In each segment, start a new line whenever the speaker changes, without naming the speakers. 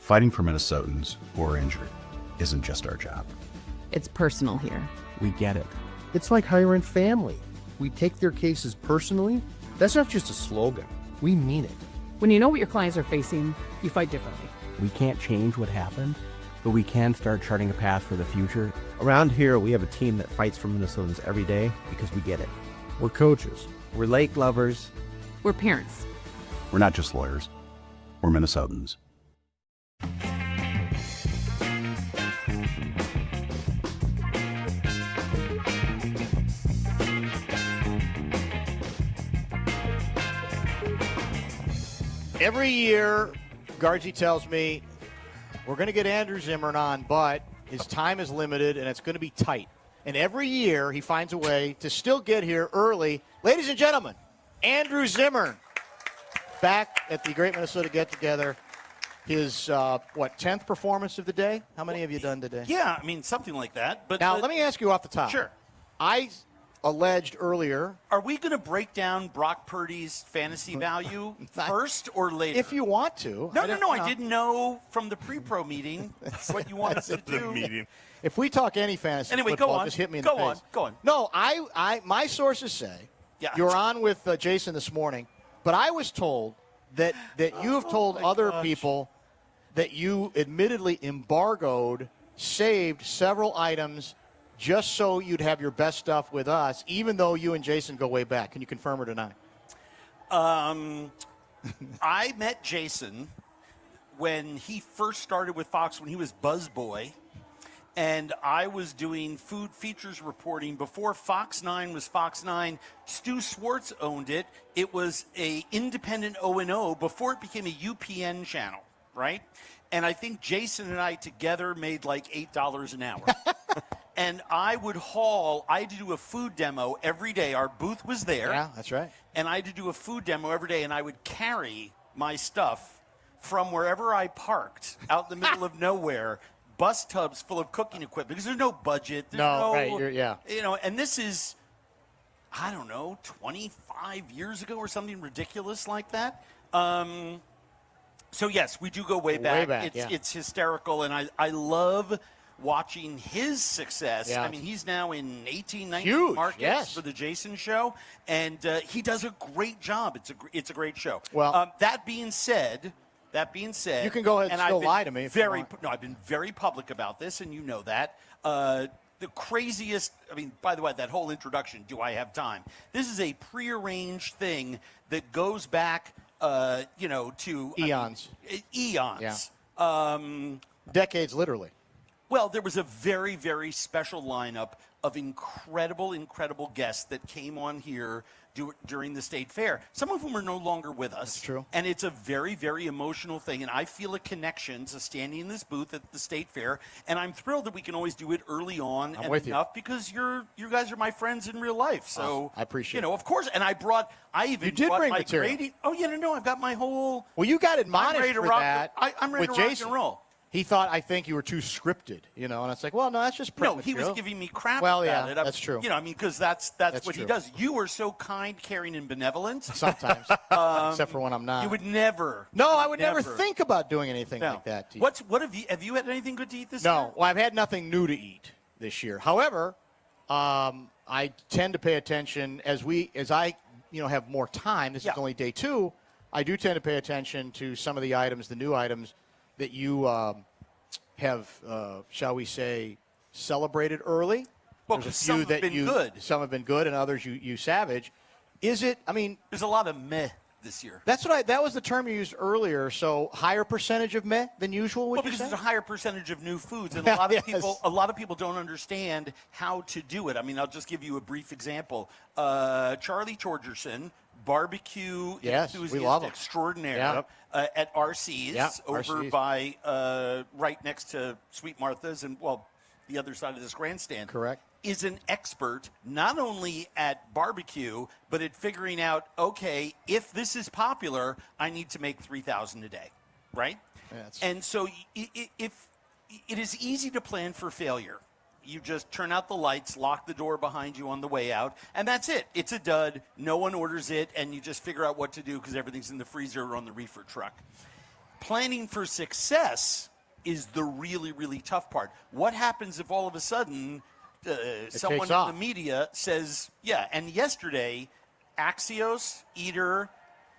Fighting for Minnesotans who are injured isn't just our job.
It's personal here.
We get it.
It's like hiring family. We take their cases personally. That's not just a slogan. We mean it.
When you know what your clients are facing, you fight differently.
We can't change what happened, but we can start charting a path for the future.
Around here, we have a team that fights for Minnesotans every day because we get it.
We're coaches.
We're lake lovers.
We're parents.
We're not just lawyers. We're Minnesotans.
Every year, Gargi tells me, we're going to get Andrew Zimmern on, but his time is limited and it's going to be tight. And every year, he finds a way to still get here early. Ladies and gentlemen, Andrew Zimmern, back at the Great Minnesota Get-Together. His, 10th performance of the day? How many have you done today?
Yeah, I mean, something like that. But
now, let me ask you off the top.
Sure.
I alleged earlier.
Are we going to break down Brock Purdy's fantasy value first or later?
If you want to.
No. I didn't know from the pre-pro meeting what you wanted to do.
If we talk any fantasy
anyway,
football,
go on.
just hit me in the face.
Go on.
No, my sources say, you were on with Jason this morning, but I was told that you have told other people that you admittedly embargoed, saved several items just so you'd have your best stuff with us, even though you and Jason go way back. Can you confirm or deny?
I met Jason when he first started with Fox, when he was Buzzboy, and I was doing food features reporting before Fox 9 was Fox 9. Stu Swartz owned it. It was a independent O&O before it became a UPN channel, right? And I think Jason and I together made like $8 an hour. And I had to do a food demo every day. Our booth was there.
Yeah, that's right.
And I had to do a food demo every day, and I would carry my stuff from wherever I parked out in the middle of nowhere, bus tubs full of cooking equipment, because there's no budget. There's
right.
And this is, I don't know, 25 years ago or something ridiculous like that. So, yes, we do go way back. It's hysterical, and I love watching his success.
Yeah.
I mean, he's now in 18, 19 markets for the Jason Show, and he does a great job. It's a great show.
Well,
that being said, you
can go ahead and still lie to me.
I've been very public about this, and you know that. The craziest, by the way, that whole introduction, do I have time? This is a prearranged thing that goes back, to
eons.
Eons.
Yeah. Decades, literally.
Well, there was a very, very special lineup of incredible guests that came on here during the state fair, some of whom are no longer with us.
That's true.
And it's a very, very emotional thing, and I feel a connection to standing in this booth at the state fair, and I'm thrilled that we can always do it early on because you guys are my friends in real life. So
I appreciate it.
Of course, and I brought my
material.
grading. Oh, yeah, no, I've got my whole.
Well, you got admonished for that.
I'm ready
with
to rock
Jason.
and roll.
He thought, I think you were too scripted, and it's like, well, no, that's just print
material. He was giving me crap
about
it.
That's true.
Because that's what
true.
he does. You are so kind, caring, and benevolent.
Sometimes, except for when I'm not.
You would never.
No, I would never think about doing anything like that to you.
What have you had anything good to eat this year?
No, well, I've had nothing new to eat this year. However, I tend to pay attention as I have more time. This is only day 2. I do tend to pay attention to some of the items, the new items that you have, shall we say, celebrated early.
Well,
There's a
some
few
have been good.
Some have been good, and others you savage. Is it?
There's a lot of meh this year.
That was the term you used earlier. So higher percentage of meh than usual. Would you
because
say?
there's a higher percentage of new foods, and a lot of people don't understand how to do it. I'll just give you a brief example. Charlie Torgerson, barbecue enthusiast extraordinaire at RC's over by right next to Sweet Martha's and the other side of this grandstand.
Correct.
Is an expert not only at barbecue but at figuring out, okay, if this is popular, I need to make 3,000 a day, right? And so if it is easy to plan for failure. You just turn out the lights, lock the door behind you on the way out, and that's it. It's a dud. No one orders it, and you just figure out what to do because everything's in the freezer or on the reefer truck. planning for success is the really, really tough part. What happens if all of a sudden someone
takes
in
off.
the media says, yeah, and yesterday, Axios, Eater,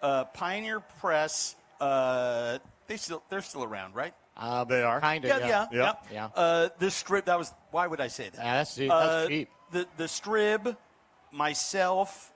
Pioneer Press, they're still around, right?
They are. Kind of,
yeah. The Strip, why would I say that?
That's cheap.
The Strib, myself,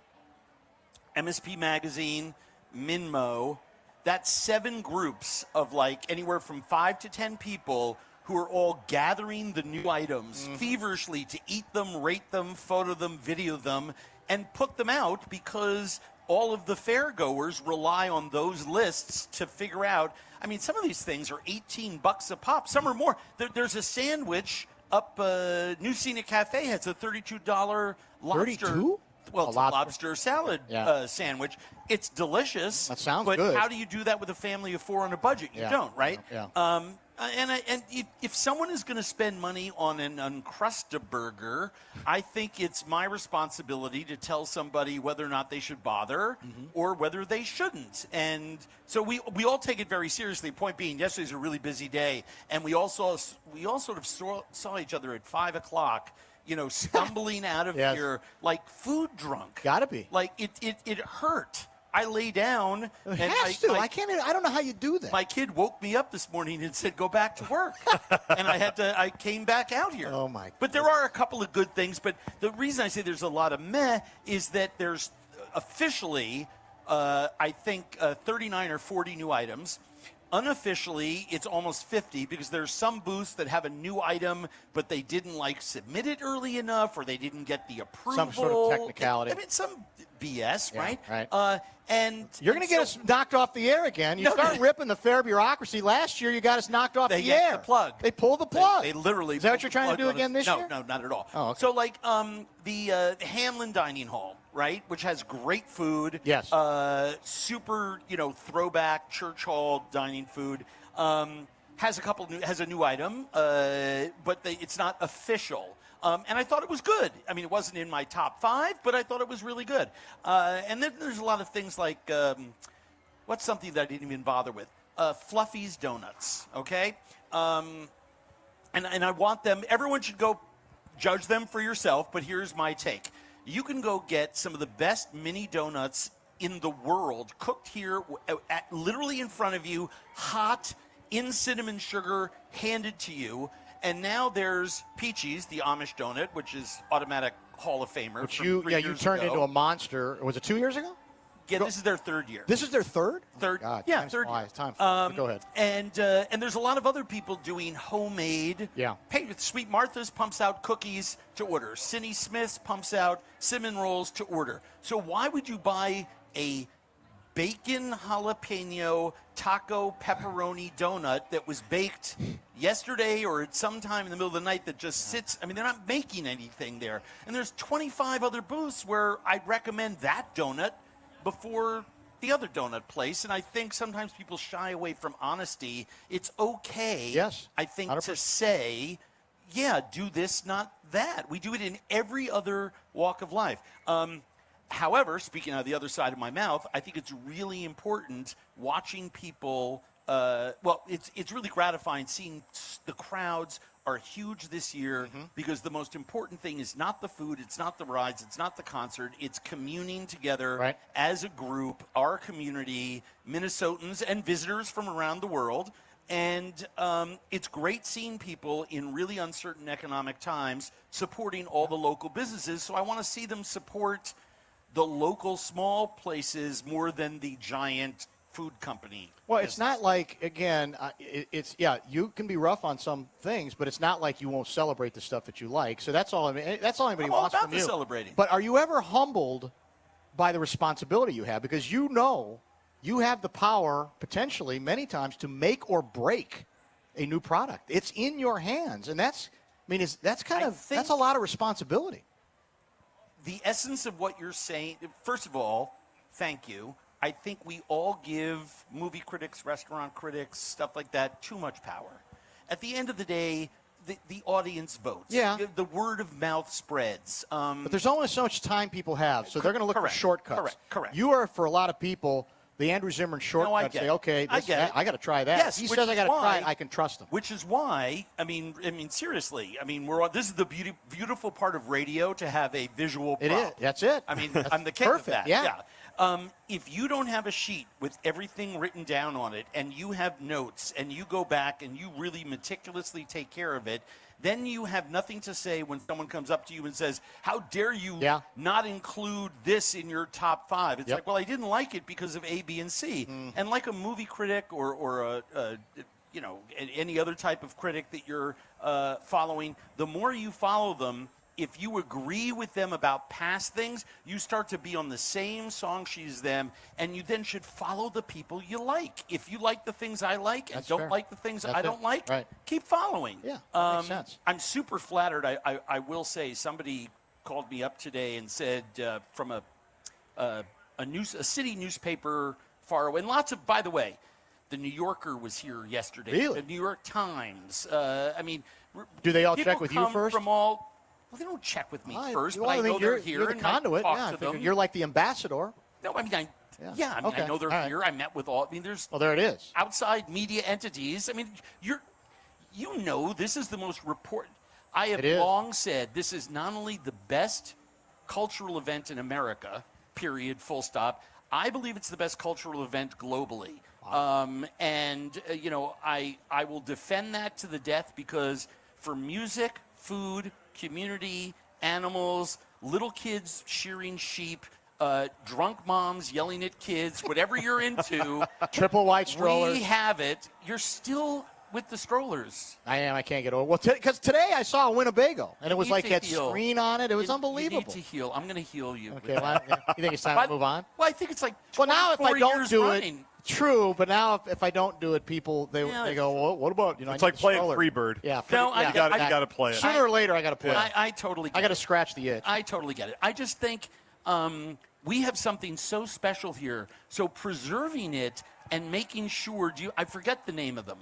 MSP Magazine, Minmo, that's 7 groups of like anywhere from 5 to 10 people who are all gathering the new items feverishly to eat them, rate them, photo them, video them, and put them out because all of the fairgoers rely on those lists to figure out. I mean, some of these things are $18 a pop. Some are more. There's a sandwich up New Scenic Cafe has a $32 lobster.
32?
Well, it's a lobster salad sandwich. It's delicious.
That sounds
good.
But
how do you do that with a family of 4 on a budget? You don't, right?
Yeah.
And if someone is going to spend money on an Uncrustaburger, I think it's my responsibility to tell somebody whether or not they should bother or whether they shouldn't. And so we all take it very seriously. Point being, yesterday's a really busy day, and we all sort of saw each other at 5 o'clock. Stumbling out of here like food drunk.
Gotta be.
Like it hurt. I lay down.
It has to. I don't know how you do that.
My kid woke me up this morning and said, "Go back to work," and I came back out here.
Oh my!
But there are a couple of good things. But the reason I say there's a lot of meh is that there's officially, I think, 39 or 40 new items. Unofficially, it's almost 50 because there's some booths that have a new item, but they didn't submit it early enough, or they didn't get the approval.
Some sort of technicality.
I mean, some BS, right?
Right.
And
you're going to get us knocked off the air again. You start ripping the fair bureaucry. Last year, you got us knocked off the air.
The plug.
They pulled the plug.
They literally.
Is that what you're trying to do again this year?
No, not at all.
Oh, okay.
So, the Hamlin Dining Hall, right, which has great food.
Yes.
Super, throwback church hall dining food. Has a new item, but it's not official. And I thought it was good. I mean, it wasn't in my top 5, but I thought it was really good. And then there's a lot of things like, what's something that I didn't even bother with? Fluffy's Donuts, okay? And I want them, everyone should go judge them for yourself, but here's my take. You can go get some of the best mini donuts in the world, cooked here, literally in front of you, hot, in cinnamon sugar, handed to you. And now there's Peachy's, the Amish donut, which is automatic Hall of Famer.
Which you turned into a monster. Was it 2 years ago?
Yeah, this is their 3rd year.
This is their 3rd?
Third,
God,
yeah,
time
3rd
flies.
year.
Time flies. Go ahead.
And there's a lot of other people doing homemade.
Yeah.
Hey, Sweet Martha's pumps out cookies to order. Cindy Smith's pumps out cinnamon rolls to order. So why would you buy a bacon jalapeno taco pepperoni donut that was baked yesterday or at some time in the middle of the night that just sits? I mean, they're not making anything there. And there's 25 other booths where I'd recommend that donut before the other donut place. And I think sometimes people shy away from honesty. It's okay,
yes,
I think,
100%.
to say, yeah, do this, not that. We do it in every other walk of life. However, speaking out of the other side of my mouth, I think it's really important watching people. It's really gratifying seeing the crowds are huge this year because the most important thing is not the food, it's not the rides, it's not the concert, it's communing together as a group, our community, Minnesotans and visitors from around the world. And it's great seeing people in really uncertain economic times supporting all the local businesses. So I want to see them support the local small places more than the giant food company.
Well, it's not like, again, you can be rough on some things, but it's not like you won't celebrate the stuff that you like. So that's all. That's all anybody wants from you.
Celebrating.
But are you ever humbled by the responsibility you have? Because you know you have the power, potentially, many times, to make or break a new product. It's in your hands, and that's a lot of responsibility.
The essence of what you're saying, first of all, thank you. I think we all give movie critics, restaurant critics, stuff like that, too much power. At the end of the day, the audience votes.
Yeah.
The word of mouth spreads.
But there's only so much time people have, so they're going to look for shortcuts.
Correct.
You are, for a lot of people, the Andrew Zimmern
No, I
shortcut.
get
Say,
it.
okay,
I get it.
I got to try that.
Yes,
he
which
says I
is
got to try
why-
it. I can trust him.
Which is why, I mean, seriously, I mean, this is the beautiful part of radio to have a visual prop.
It is. That's it.
I mean, I'm the king of
perfect,
that.
yeah.
If you don't have a sheet with everything written down on it, and you have notes, and you go back and you really meticulously take care of it, then you have nothing to say when someone comes up to you and says, how dare you not include this in your top 5? It's like, well, I didn't like it because of A, B, and C. And like a movie critic or any other type of critic that you're following, the more you follow them, if you agree with them about past things, you start to be on the same song sheet as them, and you then should follow the people you like. If you like the things I like and don't like the things I don't like, keep following.
Yeah, that makes sense.
I'm super flattered. I will say, somebody called me up today and said from a city newspaper far away, and lots of, by the way, the New Yorker was here yesterday.
Really?
The New York Times.
Do they all
people
check with you
come
first?
From all. Well, they don't check with me first, but I know
you're,
they're here.
You're the
and
conduit.
I
Yeah,
talk
I
to them.
you're like the ambassador.
No, I mean, I
Okay.
know they're
All right.
here. I met with all. I mean, there's.
Well, there it is.
Outside media entities. I mean, this is the most report. I have long said this is not only the best cultural event in America. Period. Full stop. I believe it's the best cultural event globally. Wow. I will defend that to the death, because for music, food, community, animals, little kids shearing sheep, drunk moms yelling at kids, whatever you're into.
Triple white strollers.
We have it. You're still with the strollers.
I am. I can't get over. Well, because today I saw a Winnebago, and it was like had
heal.
screen on it. It was unbelievable.
You need to heal. I'm going to heal you.
Okay. Well, you think it's time to move on?
Well, I think it's like 24
Well, now if I don't
years
do
running.
it, true. But now if I don't do it, people they go, well, what about
It's like playing Freebird.
Yeah.
I
you got to play it.
Sooner or later, I got to play it.
I totally.
I got to scratch the itch.
I totally get it. I just think we have something so special here. So preserving it and making sure. I forget the name of them.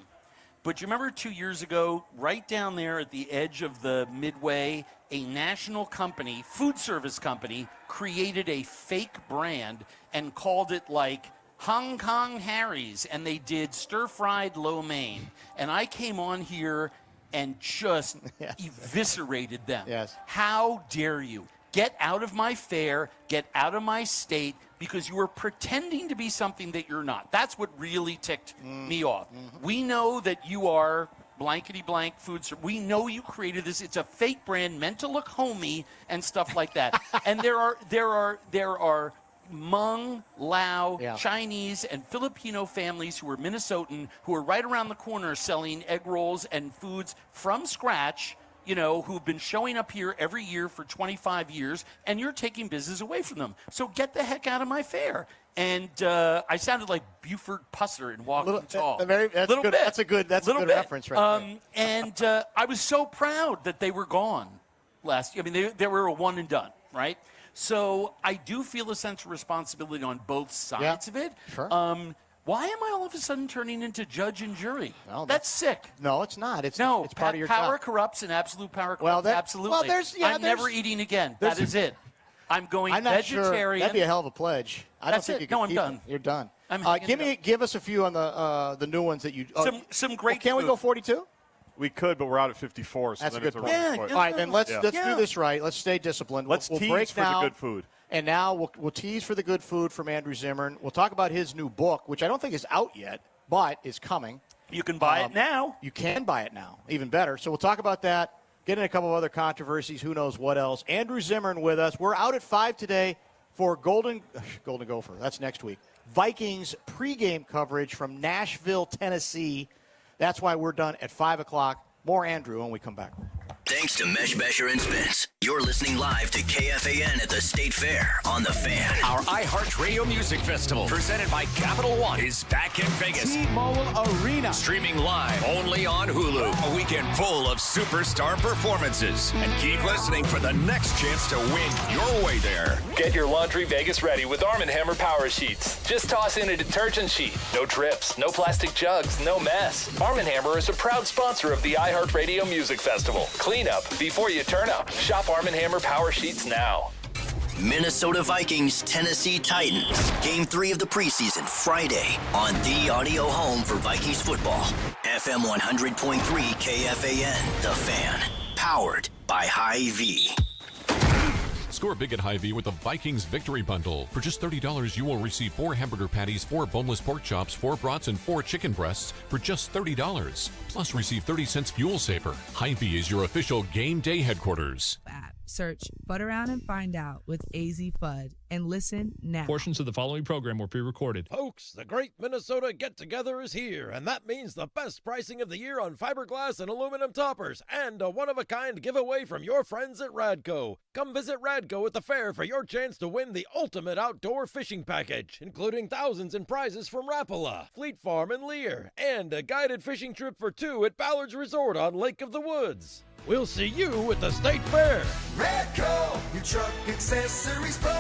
But you remember 2 years ago, right down there at the edge of the Midway, a national company, food service company, created a fake brand and called it like Hong Kong Harry's, and they did stir-fried lo mein. And I came on here and just eviscerated them.
Yes.
How dare you? Get out of my fair, get out of my state, because you are pretending to be something that you're not. That's what really ticked me off. Mm-hmm. We know that you are blankety blank food service. We know you created this. It's a fake brand meant to look homey and stuff like that. And there are Hmong, Lao, Chinese, and Filipino families who are Minnesotan who are right around the corner selling egg rolls and foods from scratch, who've been showing up here every year for 25 years, and you're taking business away from them. So get the heck out of my fair. And I sounded like Buford Pusser in Walking Tall.
That's a good reference right there.
And I was so proud that they were gone last year. I mean, they were a one and done, right? So I do feel a sense of responsibility on both sides of it.
Sure.
Why am I all of a sudden turning into judge and jury?
Well,
that's sick.
No, it's not. It's part of your
power
job.
corrupts and absolute power corrupts. Absolutely.
Well,
I'm never eating again. That is it. I'm going vegetarian.
Sure. That'd be a hell of a pledge. I don't think you can
I'm
keep
done.
It. You're done.
Give
us a few on the new ones that you.
Some great.
Can we go 42?
We could, but we're out at 54. So
that's
then
a good
it's
point.
wrong point.
All right, then let's do this right. Let's stay disciplined.
Let's
we'll
tease
break
for
now,
the good food.
And now we'll tease for the good food from Andrew Zimmern. We'll talk about his new book, which I don't think is out yet, but is coming.
You can buy it now.
You can buy it now. Even better. So we'll talk about that. Get in a couple of other controversies. Who knows what else? Andrew Zimmern with us. We're out at 5 today for Golden Gopher. That's next week. Vikings pregame coverage from Nashville, Tennessee. That's why we're done at 5 o'clock. More Andrew when we come back.
Thanks to Meshbesher and Spence. You're listening live to KFAN at the State Fair on The Fan.
Our iHeartRadio Music Festival, presented by Capital One, is back in Vegas.
T-Mobile Arena.
Streaming live only on Hulu. A weekend full of superstar performances. And keep listening for the next chance to win your way there.
Get your laundry Vegas ready with Arm & Hammer Power Sheets. Just toss in a detergent sheet. No drips, no plastic jugs, no mess. Arm & Hammer is a proud sponsor of the iHeartRadio Music Festival. Clean up before you turn up. Shop Arm & Hammer Power Sheets now.
Minnesota Vikings, Tennessee Titans. Game 3 of the preseason, Friday, on the audio home for Vikings football. FM 100.3 KFAN, The Fan. Powered by Hy-Vee.
Score big at Hy-Vee with the Vikings Victory Bundle. For just $30, you will receive 4 hamburger patties, 4 boneless pork chops, 4 brats, and 4 chicken breasts for just $30. Plus, receive 30 cents fuel saver. Hy-Vee is your official game day headquarters.
Search Fud Around and Find Out with AZ Fudd and listen now.
Portions of the following program were pre-recorded.
Folks, the Great Minnesota Get-Together is here, and that means the best pricing of the year on fiberglass and aluminum toppers, and a one-of-a-kind giveaway from your friends at Radco. Come visit Radco at the fair for your chance to win the ultimate outdoor fishing package, including thousands in prizes from Rapala, Fleet Farm, and Lear, and a guided fishing trip for 2 at Ballard's Resort on Lake of the Woods. We'll see you at the State Fair.
Radco, your truck accessories pro.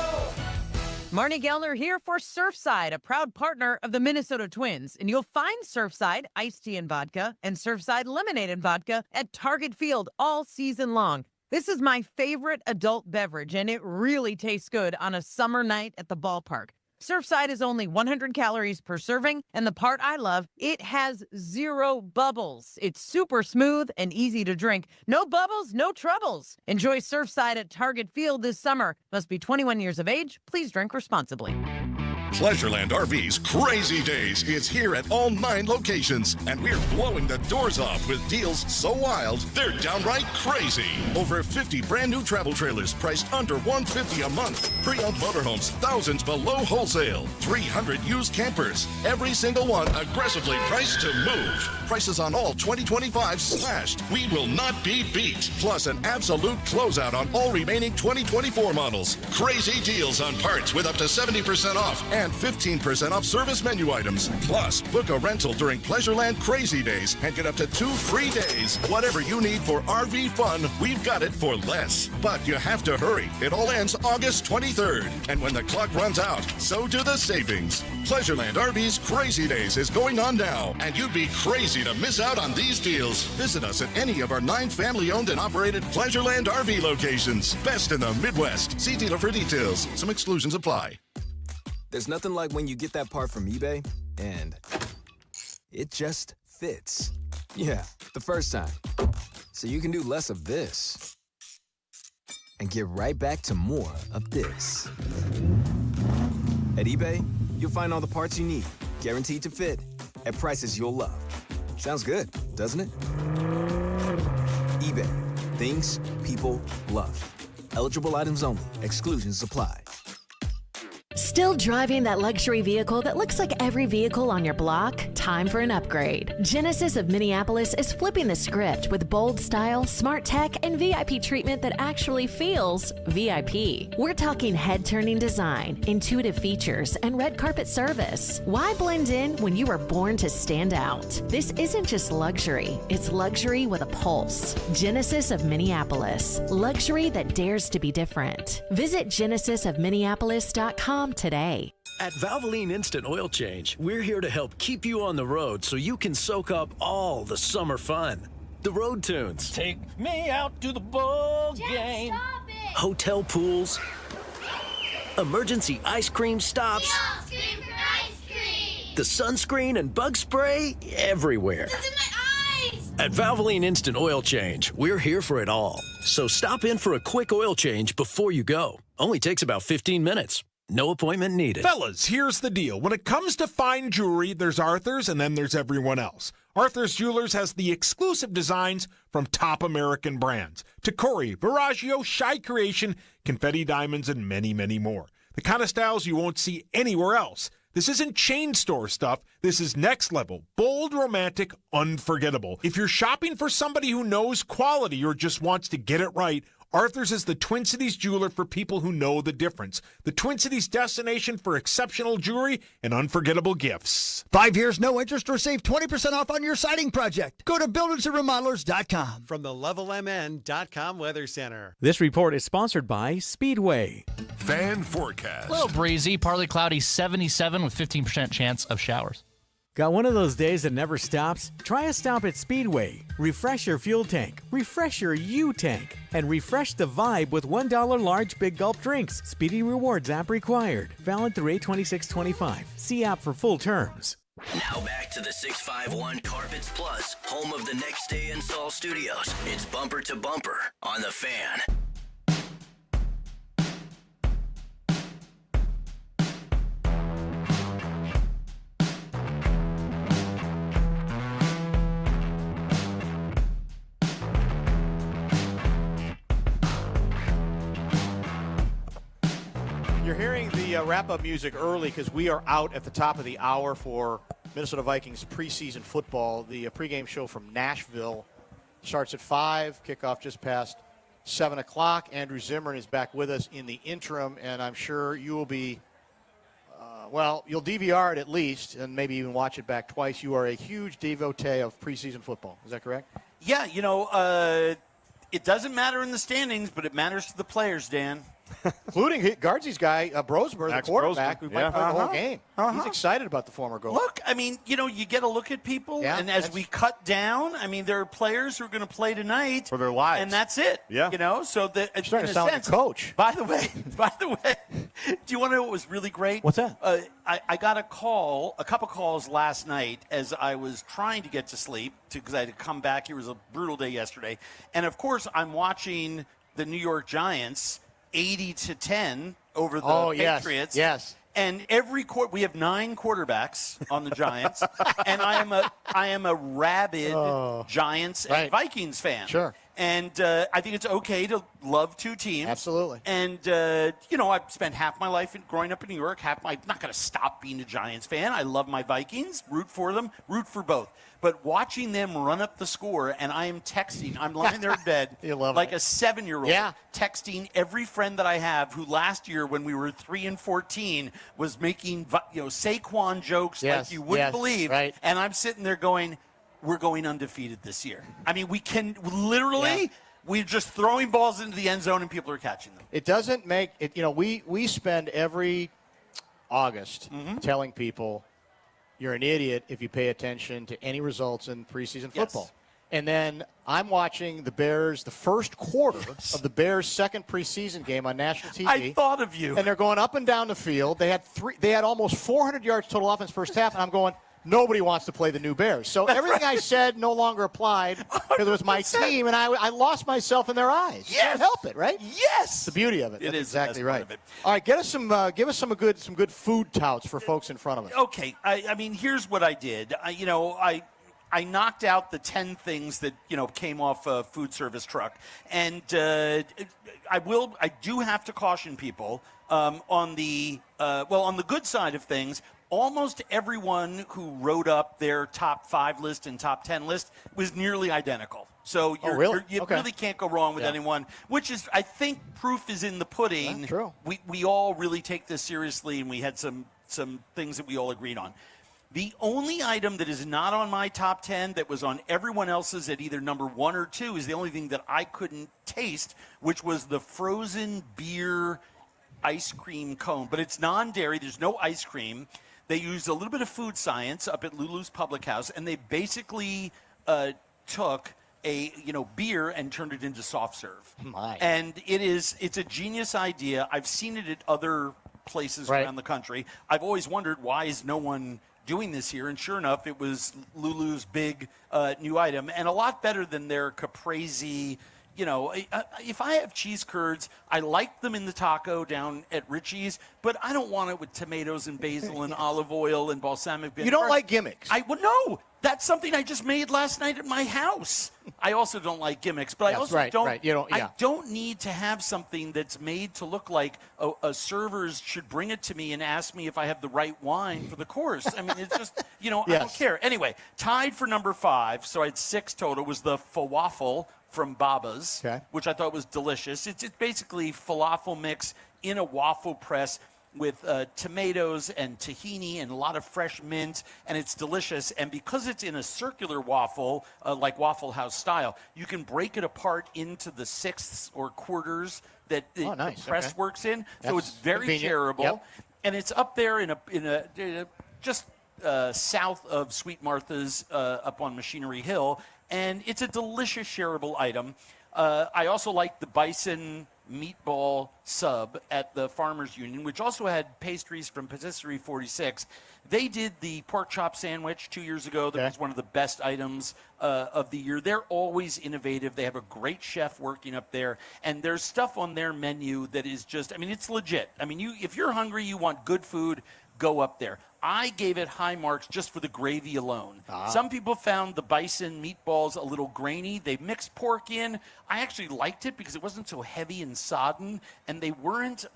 Marnie Gellner here for Surfside, a proud partner of the Minnesota Twins. And you'll find Surfside iced tea and vodka and Surfside lemonade and vodka at Target Field all season long. This is my favorite adult beverage, and it really tastes good on a summer night at the ballpark. Surfside is only 100 calories per serving, and the part I love, it has 0 bubbles. It's super smooth and easy to drink. No bubbles, no troubles. Enjoy Surfside at Target Field this summer. Must be 21 years of age. Please drink responsibly.
Pleasureland RV's Crazy Days is here at all 9 locations, and we're blowing the doors off with deals so wild, they're downright crazy. Over 50 brand new travel trailers priced under $150 a month. Pre-owned motorhomes, thousands below wholesale. 300 used campers, every single one aggressively priced to move. Prices on all 2025 slashed. We will not be beat. Plus an absolute closeout on all remaining 2024 models. Crazy deals on parts with up to 70% off and 15% off service menu items. Plus, book a rental during Pleasureland Crazy Days and get up to 2 free days. Whatever you need for RV fun, we've got it for less. But you have to hurry. It all ends August 23rd. And when the clock runs out, so do the savings. Pleasureland RV's Crazy Days is going on now, and you'd be crazy to miss out on these deals. Visit us at any of our 9 family-owned and operated Pleasureland RV locations. Best in the Midwest. See dealer for details. Some exclusions apply.
There's nothing like when you get that part from eBay, and it just fits. Yeah, the first time. So you can do less of this and get right back to more of this. At eBay, you'll find all the parts you need, guaranteed to fit, at prices you'll love. Sounds good, doesn't it? eBay. Things people love. Eligible items only. Exclusions apply.
Still driving that luxury vehicle that looks like every vehicle on your block? Time for an upgrade. Genesis of Minneapolis is flipping the script with bold style, smart tech, and VIP treatment that actually feels VIP. We're talking head-turning design, intuitive features, and red carpet service. Why blend in when you were born to stand out? This isn't just luxury. It's luxury with a pulse. Genesis of Minneapolis. Luxury that dares to be different. Visit genesisofminneapolis.com today.
At Valvoline Instant Oil Change, we're here to help keep you on the road so you can soak up all the summer fun. The road tunes.
Take me out to the ball game.
Hotel pools. Emergency ice cream stops.
We all scream for ice cream.
The sunscreen and bug spray everywhere.
It's in my eyes.
At Valvoline Instant Oil Change, we're here for it all. So stop in for a quick oil change before you go. Only takes about 15 minutes. No appointment needed.
Fellas, here's the deal. When it comes to fine jewelry, there's Arthur's and then there's everyone else. Arthur's Jewelers has the exclusive designs from top American brands. Tacori, Veragio, Shy Creation, Confetti Diamonds, and many, many more. The kind of styles you won't see anywhere else. This isn't chain store stuff. This is next level, bold, romantic, unforgettable. If you're shopping for somebody who knows quality or just wants to get it right, Arthur's is the Twin Cities jeweler for people who know the difference. The Twin Cities destination for exceptional jewelry and unforgettable gifts.
5 years, no interest, or save 20% off on your siding project. Go to buildersandremodelers.com.
From the LevelMN.com Weather Center.
This report is sponsored by Speedway.
Fan forecast.
A little breezy, partly cloudy, 77 with 15% chance of showers.
Got one of those days that never stops? Try a stop at Speedway. Refresh your fuel tank, refresh your U-tank, and refresh the vibe with $1 large Big Gulp drinks. Speedy Rewards app required. Valid through 8/26/25. See app for full terms.
Now back to the 651 Carpets Plus, home of the Next Day Install Studios. It's Bumper to Bumper on The Fan.
You're hearing the wrap-up music early because we are out at the top of the hour for Minnesota Vikings preseason football. The pregame show from Nashville starts at 5, kickoff just past 7 o'clock. Andrew Zimmern is back with us in the interim, and I'm sure you will be, you'll DVR it at least and maybe even watch it back twice. You are a huge devotee of preseason football. Is that correct?
Yeah, it doesn't matter in the standings, but it matters to the players, Dan.
Including Guardsy's guy, Brosmer, the quarterback, who might play the whole game. He's excited about the former goalie.
Look, you get a look at people, and as we cut down, there are players who are going to play tonight
for their lives,
and that's it.
Yeah,
so that
it's starting to sound like a coach.
By the way, do you want to know what was really great?
What's that?
I got a couple calls last night as I was trying to get to sleep because I had to come back. It was a brutal day yesterday, and of course, I'm watching the New York Giants 80-10 over the Patriots.
Yes.
And we have 9 quarterbacks on the Giants, and I am a rabid Giants and Vikings fan.
Sure.
And I think it's okay to love two teams.
Absolutely.
And, I've spent half my life growing up in New York. I'm not going to stop being a Giants fan. I love my Vikings, root for them, root for both. But watching them run up the score, and I am texting. I'm lying there in bed like a 7-year-old, texting every friend that I have who last year when we were 3-14 was making Saquon jokes like you wouldn't believe.
Right.
And I'm sitting there going, we're going undefeated this year. We can literally, we're just throwing balls into the end zone and people are catching them.
It doesn't make it, we spend every August telling people you're an idiot if you pay attention to any results in preseason football.
Yes.
And then I'm watching the Bears, the first quarter of the Bears' second preseason game on national TV.
I thought of you.
And they're going up and down the field. They had almost 400 yards total offense first half, and I'm going, nobody wants to play the new Bears. So everything I said no longer applied because it was my team, and I lost myself in their eyes.
Yes.
Can't help it, right?
Yes.
The beauty of it.
It
That's
is
exactly
the best
right.
part of it.
All right, give us some good food touts for folks in front of us.
Okay, here's what I did. I knocked out the 10 things that came off a food service truck, and I do have to caution people on the good side of things. Almost everyone who wrote up their top 5 list and top 10 list was nearly identical. So you really can't go wrong with anyone, which is, I think, proof is in the pudding.
Yeah, true.
We all really take this seriously, and we had some things that we all agreed on. The only item that is not on my top 10 that was on everyone else's at either number 1 or 2 is the only thing that I couldn't taste, which was the frozen beer ice cream cone. But it's non-dairy. There's no ice cream. They used a little bit of food science up at Lulu's Public House, and they basically took a beer and turned it into soft serve.
My.
And it's a genius idea. I've seen it at other places around the country. I've always wondered, why is no one doing this here? And sure enough, it was Lulu's big new item, and a lot better than their caprese. If I have cheese curds, I like them in the taco down at Richie's, but I don't want it with tomatoes and basil and olive oil and balsamic vinegar.
You don't like gimmicks?
No. That's something I just made last night at my house. I also don't like gimmicks, but I also don't.
Right.
I don't need to have something that's made to look like a servers should bring it to me and ask me if I have the right wine for the course. It's just, I don't care. Anyway, tied for number 5, so I had 6 total, was the falafel from Baba's, which I thought was delicious. It's basically falafel mix in a waffle press with tomatoes and tahini and a lot of fresh mint, and it's delicious. And because it's in a circular waffle, like Waffle House style, you can break it apart into the sixths or quarters that the press works in. So it's very shareable. And it's up there in a just south of Sweet Martha's up on Machinery Hill, and it's a delicious shareable item. I also like the bison meatball sub at the Farmers Union, which also had pastries from Patisserie 46. They did the pork chop sandwich 2 years ago. That was one of the best items of the year. They're always innovative. They have a great chef working up there, and there's stuff on their menu that is just, I mean, it's legit. I mean, if you're hungry, you want good food, go up there. I gave it high marks just for the gravy alone. Some people found the bison meatballs a little grainy. They mixed pork in. I actually liked it because it wasn't so heavy and sodden, and they weren't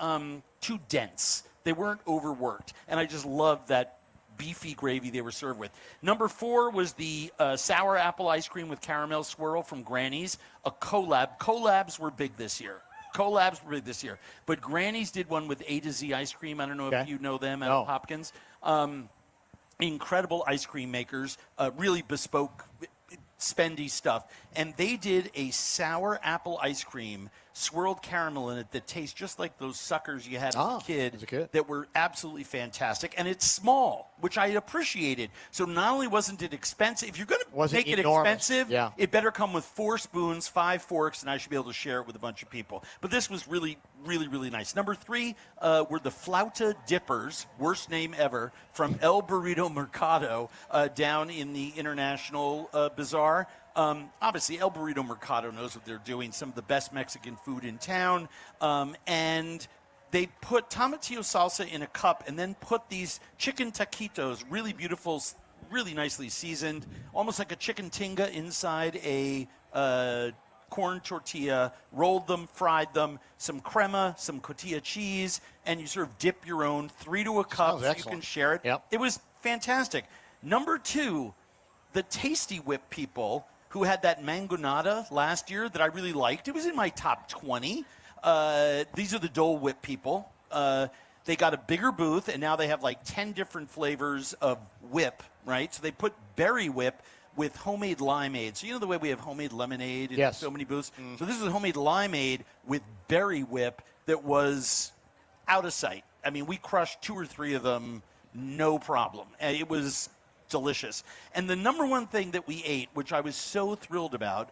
too dense. They weren't overworked, and I just loved that beefy gravy they were served with. Number 4 was the sour apple ice cream with caramel swirl from Granny's, a collab. Collabs were big this year. But Granny's did one with A to Z ice cream. I don't know if you know them out of Hopkins. Incredible ice cream makers, really bespoke, spendy stuff. And they did a sour apple ice cream, swirled caramel in it, that tastes just like those suckers you had as a kid that were absolutely fantastic. And it's small, which I appreciated. So not only wasn't it expensive, if you're going to make it expensive, it better come with 4 spoons, 5 forks, and I should be able to share it with a bunch of people. But this was really, really, really nice. Number 3 were the Flauta Dippers, worst name ever, from El Burrito Mercado down in the International Bazaar. Obviously, El Burrito Mercado knows what they're doing, some of the best Mexican food in town. And they put tomatillo salsa in a cup and then put these chicken taquitos, really beautiful, really nicely seasoned, almost like a chicken tinga inside a corn tortilla, rolled them, fried them, some crema, some cotija cheese, and you sort of dip your own 3 to a cup so you can share it. It was fantastic. Number 2, the Tasty Whip people, who had that mangonada last year that I really liked. It was in my top 20. These are the Dole Whip people. They got a bigger booth, and now they have like 10 different flavors of whip, right? So they put berry whip with homemade limeade. So you know the way we have homemade lemonade in so many booths? So this is a homemade limeade with berry whip that was out of sight. I mean, we crushed 2 or 3 of them, no problem. And it was delicious. And the number one thing that we ate, which I was so thrilled about,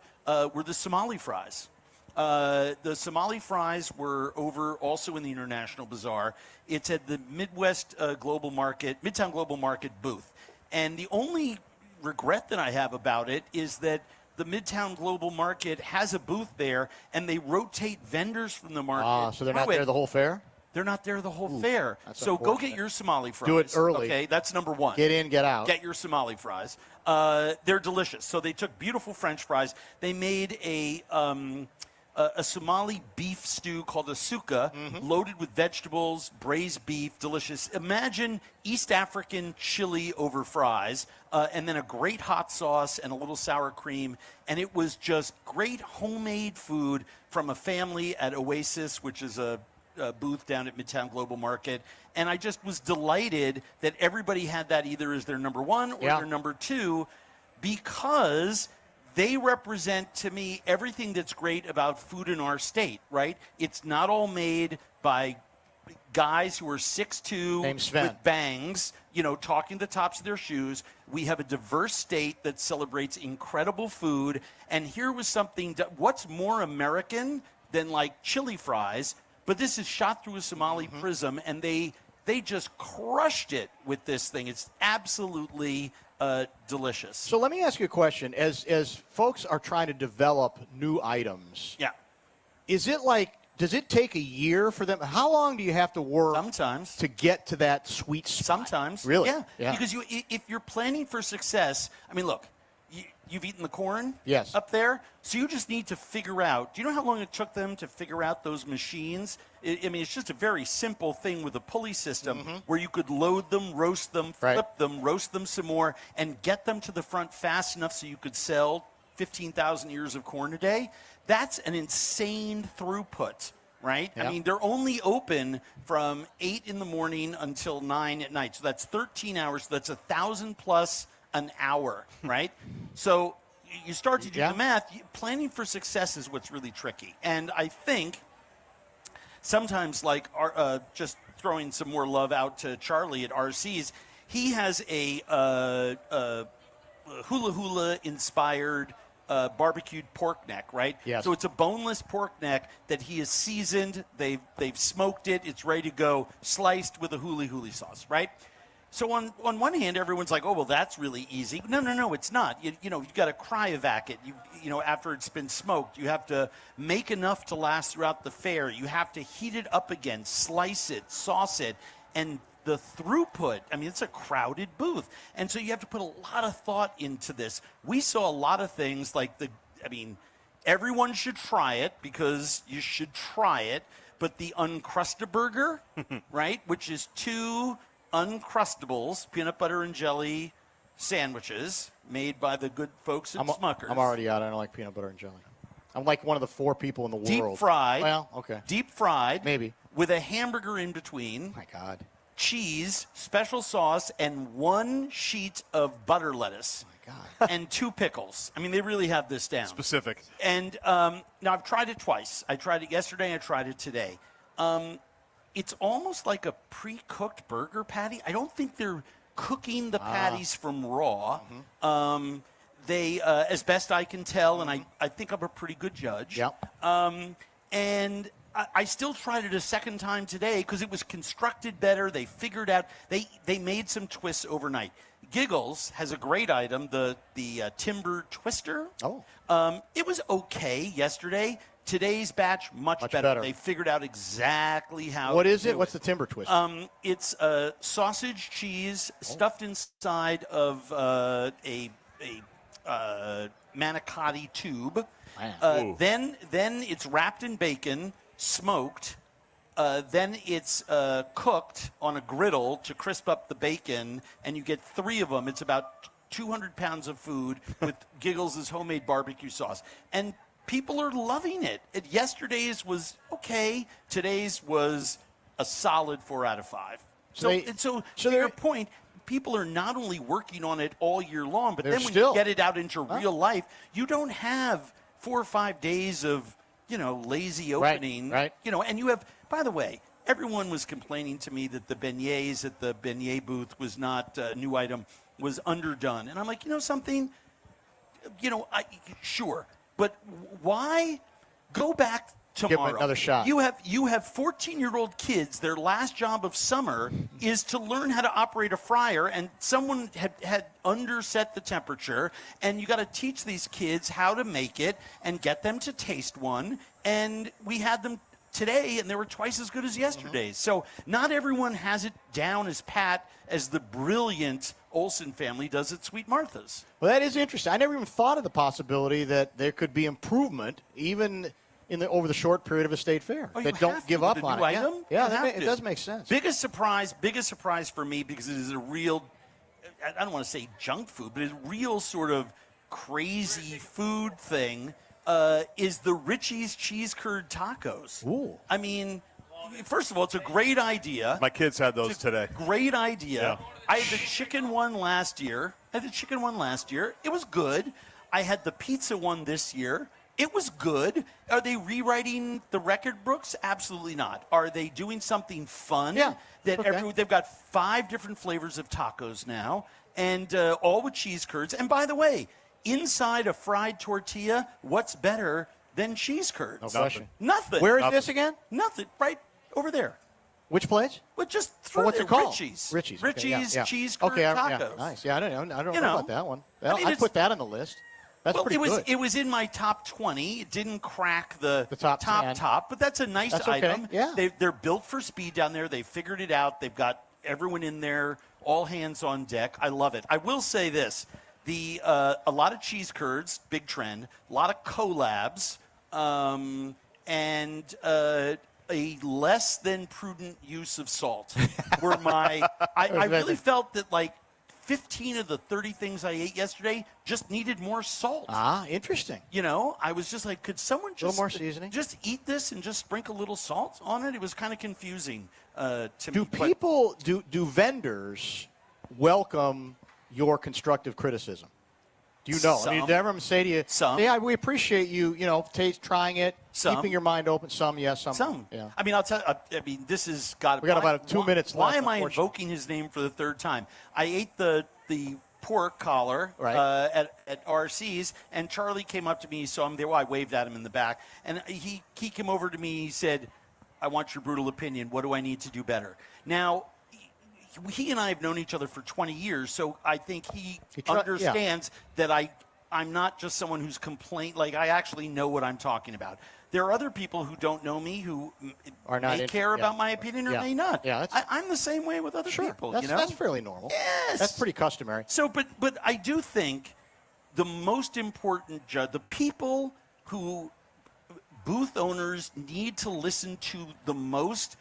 were the Somali fries. The Somali fries were over also in the International Bazaar. It's at the Midtown Global Market booth. And the only regret that I have about it is that the Midtown Global Market has a booth there, and they rotate vendors from the market.
So they're not there the whole fair?
They're not there the whole fair. So go get your Somali fries.
Do it early.
Okay, that's number 1.
Get in, get out.
Get your Somali fries. They're delicious. So they took beautiful French fries. They made a Somali beef stew called a suka, loaded with vegetables, braised beef, delicious. Imagine East African chili over fries, and then a great hot sauce and a little sour cream. And it was just great homemade food from a family at Oasis, which is a booth down at Midtown Global Market, and I just was delighted that everybody had that either as their number 1 or their number 2, because they represent to me everything that's great about food in our state, right? It's not all made by guys who are 6'2", with bangs, you know, talking the tops of their shoes. We have a diverse state that celebrates incredible food, and here was something what's more American than like chili fries? But this is shot through a Somali prism, and they just crushed it with this thing. It's absolutely delicious.
So let me ask you a question. As folks are trying to develop new items, is it like, does it take a year for them? How long do you have to work
sometimes
to get to that sweet spot?
Sometimes.
Really?
Yeah. Because if you're planning for success, I mean, look, you've eaten the corn up there, so you just need to figure out. Do you know how long it took them to figure out those machines? I mean, it's just a very simple thing with a pulley system where you could load them, roast them, flip them, roast them some more, and get them to the front fast enough so you could sell 15,000 ears of corn a day. That's an insane throughput, right? I mean, they're only open from 8 in the morning until 9 at night, so that's 13 hours. So that's 1,000 plus an hour, right? So you start to do the math. Planning for success is what's really tricky. And I think sometimes, like just throwing some more love out to Charlie at RC's, he has a hula hula inspired barbecued pork neck, right?
Yes.
So it's a boneless pork neck that he has seasoned. They've smoked it. It's ready to go, sliced with a hula sauce, right? So on one hand, everyone's like, oh, well, that's really easy. No, it's not. You've got to cryovac it. You know, after it's been smoked, you have to make enough to last throughout the fair. You have to heat it up again, slice it, sauce it, and the throughput, I mean, it's a crowded booth. And so you have to put a lot of thought into this. We saw a lot of things like everyone should try it because you should try it, but the Uncrustaburger, right, which is 2 Uncrustables, peanut butter and jelly sandwiches made by the good folks at Smucker's.
I'm already out. I don't like peanut butter and jelly. I'm like one of the 4 people in the world.
Deep fried.
Well, okay.
Deep fried.
Maybe.
With a hamburger in between.
My God.
Cheese, special sauce, and 1 sheet of butter lettuce.
Oh my God.
And 2 pickles. I mean, they really have this down.
Specific.
And now I've tried it twice. I tried it yesterday. I tried it today. It's almost like a pre-cooked burger patty. I don't think they're cooking the patties from raw.
Mm-hmm.
They, as best I can tell, and I think I'm a pretty good judge.
Yep.
And I still tried it a second time today because it was constructed better. They figured out they made some twists overnight. Giggles has a great item, the timber twister.
Oh.
It was okay yesterday. Today's batch much better. They figured out exactly how.
What is it? What's the timber twist?
It's sausage cheese stuffed inside of a manicotti tube. Then it's wrapped in bacon, smoked. Then it's cooked on a griddle to crisp up the bacon, and you get 3 of them. It's about 200 pounds of food with Giggles' homemade barbecue sauce. And people are loving it. Yesterday's was okay. Today's was a solid 4 out of 5. So to your point, people are not only working on it all year long, but then when you get it out into real life, you don't have 4 or 5 days of, lazy opening.
Right.
And you have, by the way, everyone was complaining to me that the beignets at the beignet booth was not a new item, was underdone. And I'm like, something, sure. But why go back tomorrow?
Give them another shot.
You have 14-year-old kids. Their last job of summer is to learn how to operate a fryer, and someone had underset the temperature, and you got to teach these kids how to make it and get them to taste one. And we had them today, and they were twice as good as yesterday's. So not everyone has it down as pat as the brilliant Olsen family does at Sweet Martha's.
Well, that is interesting. I never even thought of the possibility that there could be improvement even over the short period of a state fair. That don't give up on it. Yeah, it does make sense.
Biggest surprise for me, because it is a real, I don't want to say junk food, but it's a real sort of crazy food thing, is the Richie's cheese curd tacos.
Ooh.
I mean, first of all, it's a great idea.
My kids had those today.
Great idea.
Yeah.
I had the chicken one last year. It was good. I had the pizza one this year. It was good. Are they rewriting the record books? Absolutely not. Are they doing something fun?
Yeah.
They've got 5 different flavors of tacos now, and all with cheese curds. And by the way, inside a fried tortilla, what's better than cheese curds?
No question.
Nothing.
Where is this again?
Nothing. Right over there.
Which place?
Well, just through
what's
there.
it called?
Richie's.
Richie's
cheese curd tacos.
Yeah, nice. Yeah, I don't know about that one. I'd put that on the list. That's pretty good.
It was in my top 20. It didn't crack the
top,
but that's a nice item.
Okay. Yeah.
They're built for speed down there. They figured it out. They've got everyone in there, all hands on deck. I love it. I will say this. A lot of cheese curds, big trend, a lot of collabs, and a less than prudent use of salt were my I really felt that 15 of the 30 things I ate yesterday just needed more salt.
Ah, interesting.
I was just like, could someone just
a little more seasoning?
Just eat this and just sprinkle a little salt on it? It was kind of confusing to me.
Do vendors welcome your constructive criticism? Do you know?
Some.
I mean, did everyone say to you, yeah, we appreciate you, trying it, keeping your mind open. Some, yes, some.
Some.
Yeah.
I mean, I'll tell you, this has got.
We got about 2 minutes left.
Why am I invoking his name for the third time? I ate the pork collar at RC's, and Charlie came up to me, so I'm there. Well, I waved at him in the back, and he came over to me. He said, "I want your brutal opinion. What do I need to do better?" Now, he and I have known each other for 20 years, so I think he understands that I'm not just someone who's like I actually know what I'm talking about. There are other people who don't know me who may care about my opinion or may not.
Yeah,
I'm the same way with other people.
That's fairly normal.
Yes.
That's pretty customary.
So, but I do think the most important the people who booth owners need to listen to the most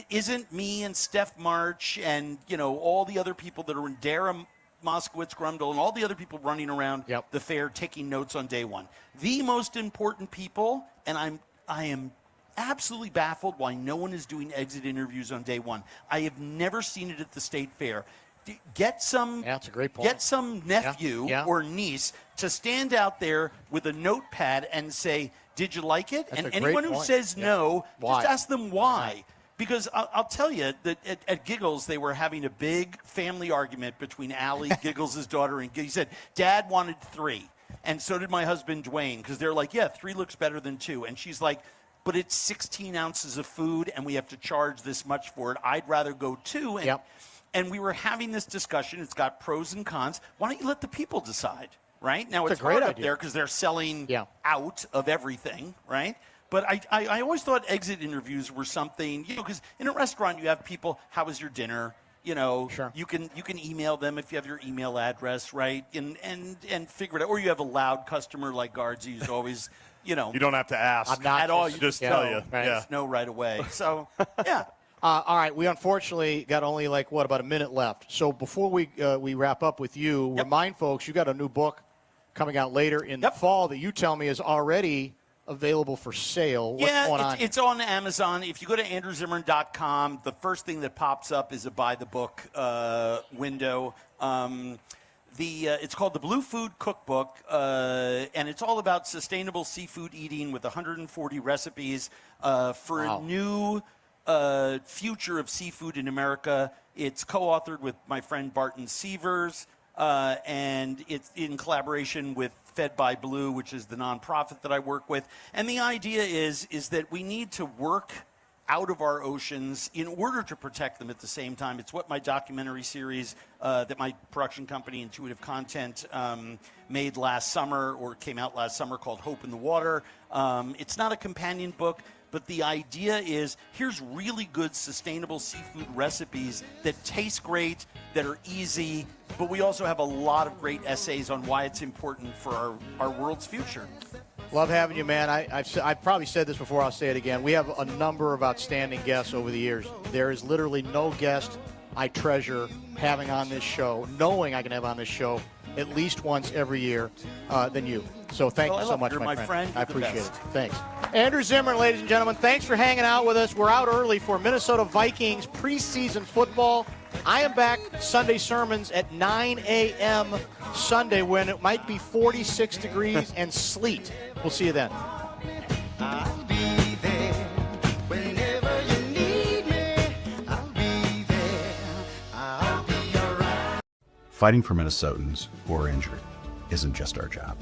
isn't me and Steph March and all the other people that are in Dara Moskowitz Grundle and all the other people running around the fair taking notes on day one. The most important people, and I am absolutely baffled why no one is doing exit interviews on day one. I have never seen it at the state fair. Get some
that's a great point.
Get some nephew or niece to stand out there with a notepad and say, "Did you like it?"
That's
and anyone who says no, just ask them why. Because I'll tell you that at Giggles, they were having a big family argument between Allie, Giggles' daughter, and he said, Dad wanted 3. And so did my husband, Dwayne, because they're like, yeah, 3 looks better than 2. And she's like, but it's 16 ounces of food, and we have to charge this much for it. I'd rather go 2. And we were having this discussion. It's got pros and cons. Why don't you let the people decide, right? Now, it's hard up there because they're selling out of everything, right? But I always thought exit interviews were something, because in a restaurant you have people, how was your dinner? You can email them if you have your email address, right? And figure it out. Or you have a loud customer like Guardsy who's always,
You don't have to ask
at all. You
just tell you.
Right? Just know right away. So, yeah.
All right, we unfortunately got only about a minute left. So before we wrap up with you, remind folks you got a new book coming out later in the fall that you tell me is already available for sale. What's going on?
It's on Amazon. If you go to andrewzimmern.com, the first thing that pops up is a buy the book window. It's called the Blue Food Cookbook, and it's all about sustainable seafood eating with 140 recipes for a new future of seafood in America. It's co-authored with my friend Barton Sievers, and it's in collaboration with Fed by Blue, which is the nonprofit that I work with. And the idea is that we need to work out of our oceans in order to protect them at the same time. It's what my documentary series that my production company, Intuitive Content, made last summer, or came out last summer, called Hope in the Water. It's not a companion book, but the idea is here's really good sustainable seafood recipes that taste great, that are easy, but we also have a lot of great essays on why it's important for our world's future.
Love having you, man. I've probably said this before. I'll say it again. We have a number of outstanding guests over the years. There is literally no guest I treasure having on this show, knowing I can have on this show at least once every year than you. So thank you so much, my friend. I appreciate it. Thanks. Andrew Zimmern, ladies and gentlemen, thanks for hanging out with us. We're out early for Minnesota Vikings preseason football. I am back Sunday sermons at 9 a.m. Sunday when it might be 46 degrees and sleet. We'll see you then.
I'll be there whenever you need me. I'll be there. I'll be around.
Fighting for Minnesotans who are injured isn't just our job.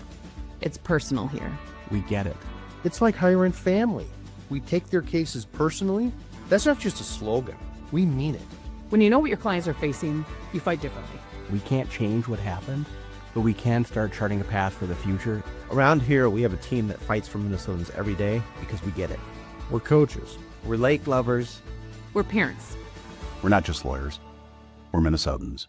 It's personal here.
We get it.
It's like hiring family. We take their cases personally. That's not just a slogan. We mean it.
When you know what your clients are facing, you fight differently.
We can't change what happened, but we can start charting a path for the future.
Around here, we have a team that fights for Minnesotans every day because we get it. We're coaches. We're lake lovers.
We're parents.
We're not just lawyers. We're Minnesotans.